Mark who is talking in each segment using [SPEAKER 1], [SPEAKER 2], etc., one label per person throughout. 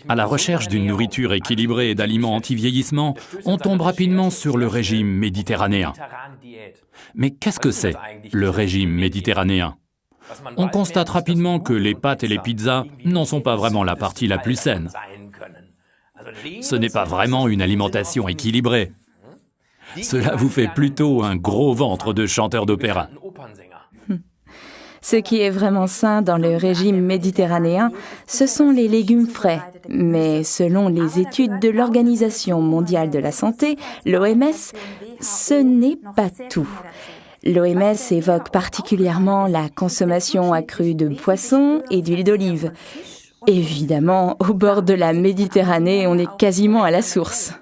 [SPEAKER 1] À la recherche d'une nourriture équilibrée et d'aliments anti-vieillissement, on tombe rapidement sur le régime méditerranéen. Mais qu'est-ce que c'est, le régime méditerranéen ? On constate rapidement que les pâtes et les pizzas n'en sont pas vraiment la partie la plus saine. Ce n'est pas vraiment une alimentation équilibrée. Cela vous fait plutôt un gros ventre de chanteur d'opéra.
[SPEAKER 2] Ce qui est vraiment sain dans le régime méditerranéen, ce sont les légumes frais. Mais selon les études de l'Organisation mondiale de la santé, l'OMS, ce n'est pas tout. L'OMS évoque particulièrement la consommation accrue de poissons et d'huile d'olive. Évidemment, au bord de la Méditerranée, on est quasiment à la source.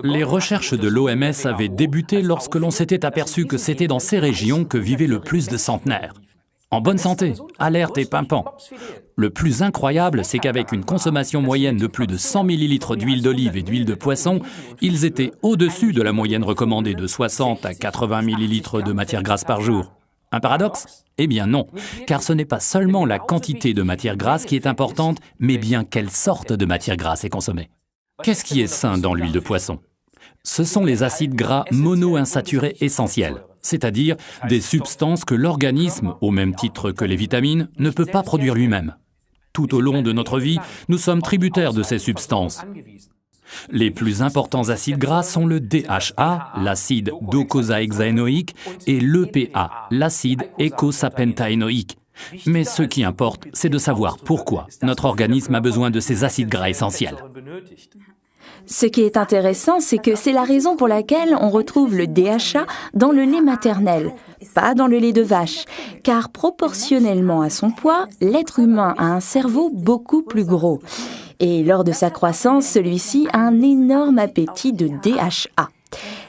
[SPEAKER 1] Les recherches de l'OMS avaient débuté lorsque l'on s'était aperçu que c'était dans ces régions que vivaient le plus de centenaires. En bonne santé, alertes et pimpants. Le plus incroyable, c'est qu'avec une consommation moyenne de plus de 100 ml d'huile d'olive et d'huile de poisson, ils étaient au-dessus de la moyenne recommandée de 60 à 80 ml de matière grasse par jour. Un paradoxe ? Eh bien non, car ce n'est pas seulement la quantité de matière grasse qui est importante, mais bien quelle sorte de matière grasse est consommée. Qu'est-ce qui est sain dans l'huile de poisson ? Ce sont les acides gras monoinsaturés essentiels, c'est-à-dire des substances que l'organisme, au même titre que les vitamines, ne peut pas produire lui-même. Tout au long de notre vie, nous sommes tributaires de ces substances. Les plus importants acides gras sont le DHA, l'acide docosahexaénoïque, et l'EPA, l'acide eicosapentaénoïque. Mais ce qui importe, c'est de savoir pourquoi notre organisme a besoin de ces acides gras essentiels.
[SPEAKER 2] Ce qui est intéressant, c'est que c'est la raison pour laquelle on retrouve le DHA dans le lait maternel, pas dans le lait de vache, car proportionnellement à son poids, l'être humain a un cerveau beaucoup plus gros. Et lors de sa croissance, celui-ci a un énorme appétit de DHA.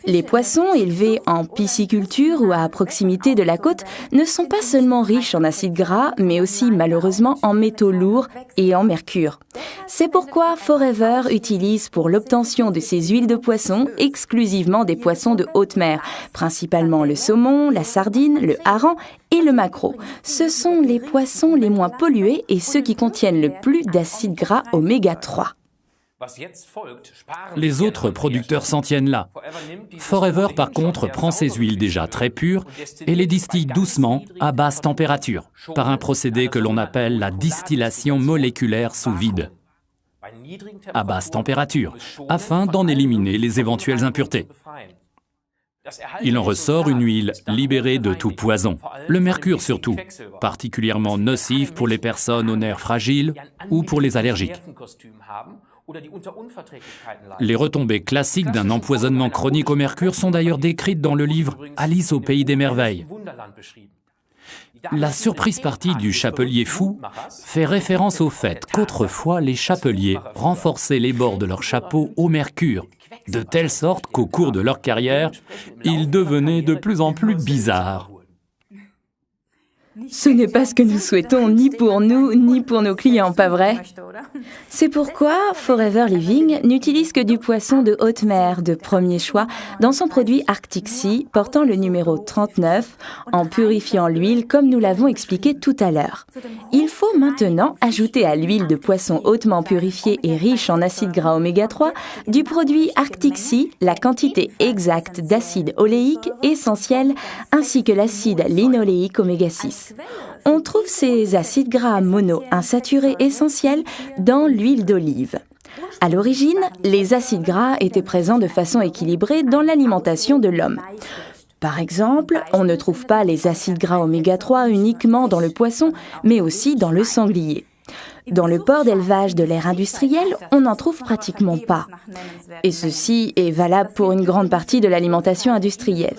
[SPEAKER 2] Les poissons élevés en pisciculture ou à proximité de la côte ne sont pas seulement riches en acides gras, mais aussi malheureusement en métaux lourds et en mercure. C'est pourquoi Forever utilise pour l'obtention de ses huiles de poisson exclusivement des poissons de haute mer, principalement le saumon, la sardine, le hareng et le maquereau. Ce sont les poissons les moins pollués et ceux qui contiennent le plus d'acides gras oméga 3.
[SPEAKER 1] Les autres producteurs s'en tiennent là. Forever, par contre, prend ces huiles déjà très pures et les distille doucement à basse température, par un procédé que l'on appelle la distillation moléculaire sous vide. À basse température, afin d'en éliminer les éventuelles impuretés. Il en ressort une huile libérée de tout poison, le mercure surtout, particulièrement nocif pour les personnes aux nerfs fragiles ou pour les allergiques. Les retombées classiques d'un empoisonnement chronique au mercure sont d'ailleurs décrites dans le livre « Alice au pays des merveilles ». La surprise partie du chapelier fou fait référence au fait qu'autrefois les chapeliers renforçaient les bords de leur chapeau au mercure, de telle sorte qu'au cours de leur carrière, ils devenaient de plus en plus bizarres.
[SPEAKER 2] Ce n'est pas ce que nous souhaitons ni pour nous, ni pour nos clients, pas vrai ? C'est pourquoi Forever Living n'utilise que du poisson de haute mer de premier choix dans son produit Arctic Sea portant le numéro 39 en purifiant l'huile comme nous l'avons expliqué tout à l'heure. Il faut maintenant ajouter à l'huile de poisson hautement purifiée et riche en acides gras oméga 3 du produit Arctic Sea la quantité exacte d'acide oléique essentiel ainsi que l'acide linoléique oméga 6. On trouve ces acides gras monoinsaturés essentiels dans l'huile d'olive. À l'origine, les acides gras étaient présents de façon équilibrée dans l'alimentation de l'homme. Par exemple, on ne trouve pas les acides gras oméga 3 uniquement dans le poisson, mais aussi dans le sanglier. Dans le porc d'élevage de l'ère industrielle, on n'en trouve pratiquement pas. Et ceci est valable pour une grande partie de l'alimentation industrielle.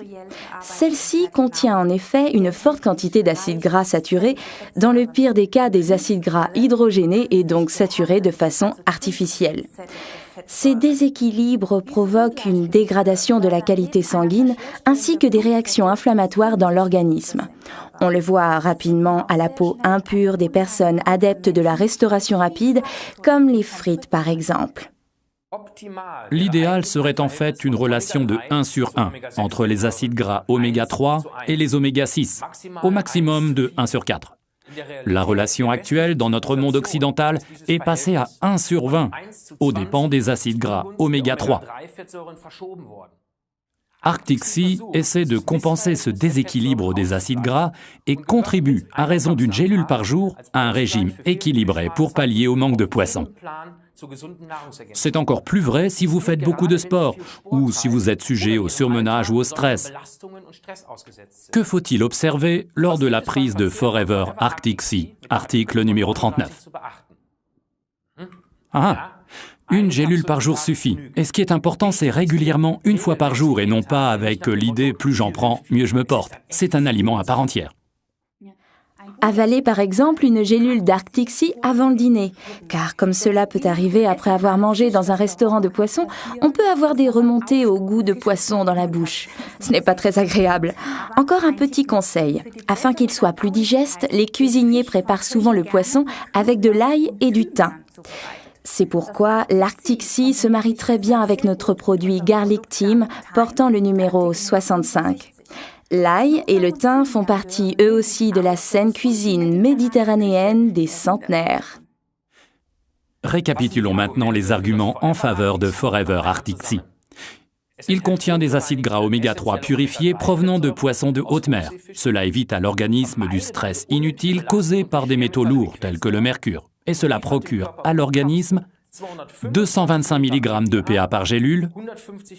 [SPEAKER 2] Celle-ci contient en effet une forte quantité d'acides gras saturés, dans le pire des cas des acides gras hydrogénés et donc saturés de façon artificielle. Ces déséquilibres provoquent une dégradation de la qualité sanguine ainsi que des réactions inflammatoires dans l'organisme. On le voit rapidement à la peau impure des personnes adeptes de la restauration rapide, comme les frites par exemple.
[SPEAKER 1] L'idéal serait en fait une relation de 1 sur 1 entre les acides gras oméga 3 et les oméga 6, au maximum de 1 sur 4. La relation actuelle dans notre monde occidental est passée à 1 sur 20, aux dépens des acides gras oméga 3. Arctic Sea essaie de compenser ce déséquilibre des acides gras et contribue, à raison d'une gélule par jour, à un régime équilibré pour pallier au manque de poisson. C'est encore plus vrai si vous faites beaucoup de sport ou si vous êtes sujet au surmenage ou au stress. Que faut-il observer lors de la prise de Forever Arctic Sea, article numéro 39? Une gélule par jour suffit. Et ce qui est important, c'est régulièrement, une fois par jour, et non pas avec l'idée « plus j'en prends, mieux je me porte ». C'est un aliment à part entière.
[SPEAKER 2] Avaler par exemple une gélule d'Arctic Sea avant le dîner, car comme cela peut arriver après avoir mangé dans un restaurant de poisson, on peut avoir des remontées au goût de poisson dans la bouche. Ce n'est pas très agréable. Encore un petit conseil. Afin qu'il soit plus digeste, les cuisiniers préparent souvent le poisson avec de l'ail et du thym. C'est pourquoi l'Arctic Sea se marie très bien avec notre produit Garlic Team portant le numéro 65. L'ail et le thym font partie eux aussi de la saine cuisine méditerranéenne des centenaires.
[SPEAKER 1] Récapitulons maintenant les arguments en faveur de Forever Arctic Sea. Il contient des acides gras oméga 3 purifiés provenant de poissons de haute mer. Cela évite à l'organisme du stress inutile causé par des métaux lourds tels que le mercure. Et cela procure à l'organisme 225 mg d'EPA par gélule,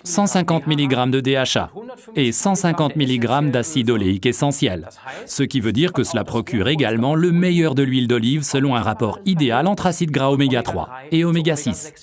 [SPEAKER 1] 150 mg de DHA et 150 mg d'acide oléique essentiel. Ce qui veut dire que cela procure également le meilleur de l'huile d'olive selon un rapport idéal entre acides gras oméga 3 et oméga 6.